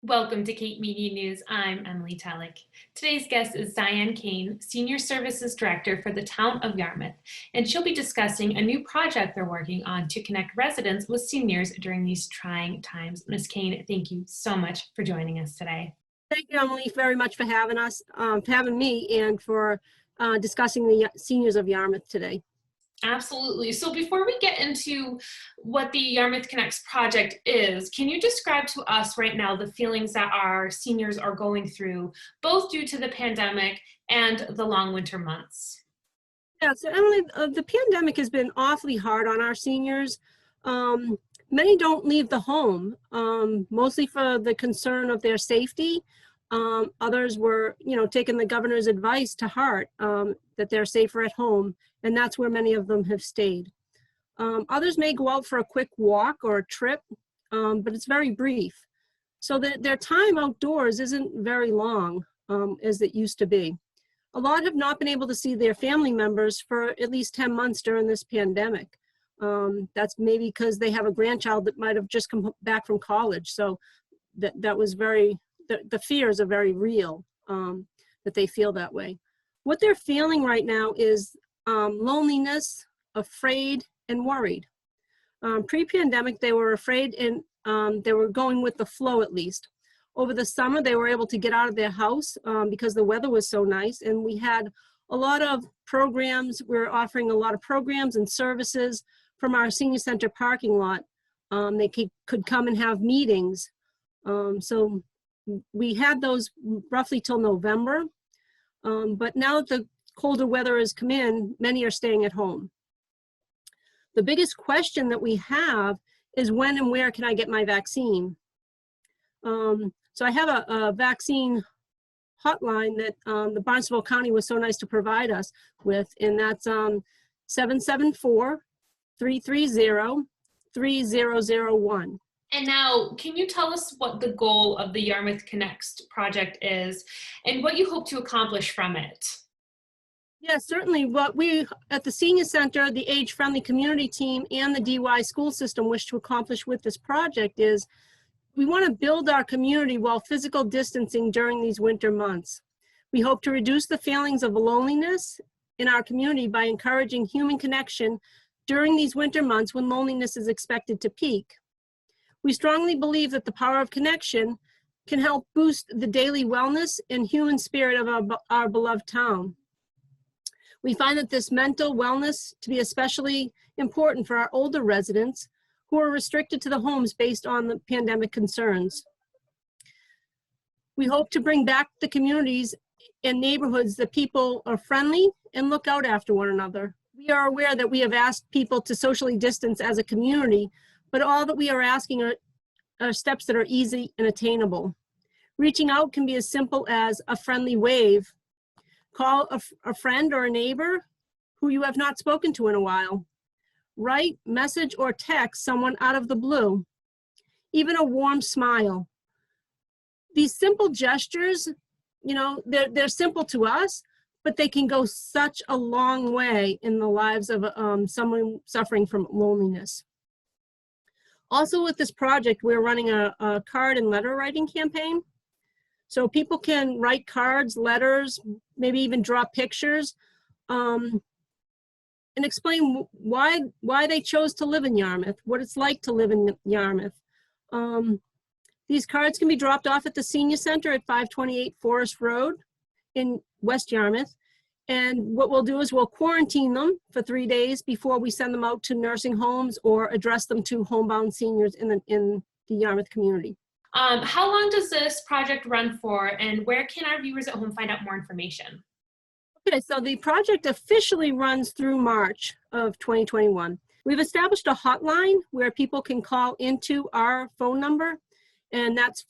Welcome to Cape Media News. I'm Emily Tullock. Today's guest is Diane Kane, Senior Services Director for the Town of Yarmouth, and she'll be discussing a new project they're working on to connect residents with seniors during these trying times. Ms. Kane, thank you so much for joining us today. Thank you, Emily, very much for having us, for having me, and for discussing the seniors of Yarmouth today. Absolutely. So before we get into what the Yarmouth Connects project is, can you describe to us right now the feelings that our seniors are going through, both due to the pandemic and the long winter months? Yeah, so Emily, the pandemic has been awfully hard on our seniors. Many don't leave the home, mostly for the concern of their safety. Others were, taking the governor's advice to heart, that they're safer at home, and that's where many of them have stayed. Others may go out for a quick walk or a trip, but it's very brief. So their time outdoors isn't very long, as it used to be. A lot have not been able to see their family members for at least 10 months during this pandemic. That's maybe because they have a grandchild that might have just come back from college. So that was the fears are very real, that they feel that way. What they're feeling right now is loneliness, afraid, and worried. Pre-pandemic, they were afraid and they were going with the flow at least. Over the summer, they were able to get out of their house because the weather was so nice, and we had a lot of programs. We're offering a lot of programs and services from our senior center parking lot. They could come and have meetings. So we had those roughly till November, but now that the colder weather has come in, many are staying at home. The biggest question that we have is when and where can I get my vaccine? So I have a vaccine hotline that the Barnstable County was so nice to provide us with, and that's 774-330-3001. And now, can you tell us what the goal of the Yarmouth Connects project is and what you hope to accomplish from it? Yes, certainly. What we at the Senior Center, the Age-Friendly Community Team, and the DY school system wish to accomplish with this project is we want to build our community while physical distancing during these winter months. We hope to reduce the feelings of loneliness in our community by encouraging human connection during these winter months when loneliness is expected to peak. We strongly believe that the power of connection can help boost the daily wellness and human spirit of our beloved town. We find that this mental wellness to be especially important for our older residents who are restricted to the homes based on the pandemic concerns. We hope to bring back the communities and neighborhoods that people are friendly and look out after one another. We are aware that we have asked people to socially distance as a community, but all that we are asking are steps that are easy and attainable. Reaching out can be as simple as a friendly wave. Call a friend or a neighbor who you have not spoken to in a while. Write, message, or text someone out of the blue. Even a warm smile. These simple gestures, they're simple to us, but they can go such a long way in the lives of someone suffering from loneliness. Also with this project, we're running a card and letter writing campaign. So people can write cards, letters, maybe even draw pictures, and explain why they chose to live in Yarmouth, what it's like to live in Yarmouth. These cards can be dropped off at the Senior Center at 528 Forest Road in West Yarmouth. And what we'll do is we'll quarantine them for 3 days before we send them out to nursing homes or address them to homebound seniors in the Yarmouth community. How long does this project run for, and where can our viewers at home find out more information? Okay, so the project officially runs through March of 2021. We've established a hotline where people can call into our phone number, and that's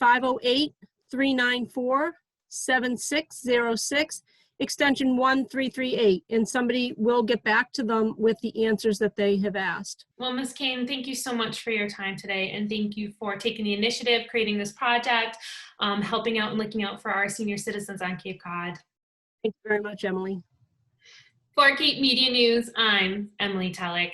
508-394-7606, extension 1338, and somebody will get back to them with the answers that they have asked. Well, Ms. Kane, thank you so much for your time today, and thank you for taking the initiative, creating this project, helping out and looking out for our senior citizens on Cape Cod. Thank you very much, Emily. For Cape Media News, I'm Emily Tullock.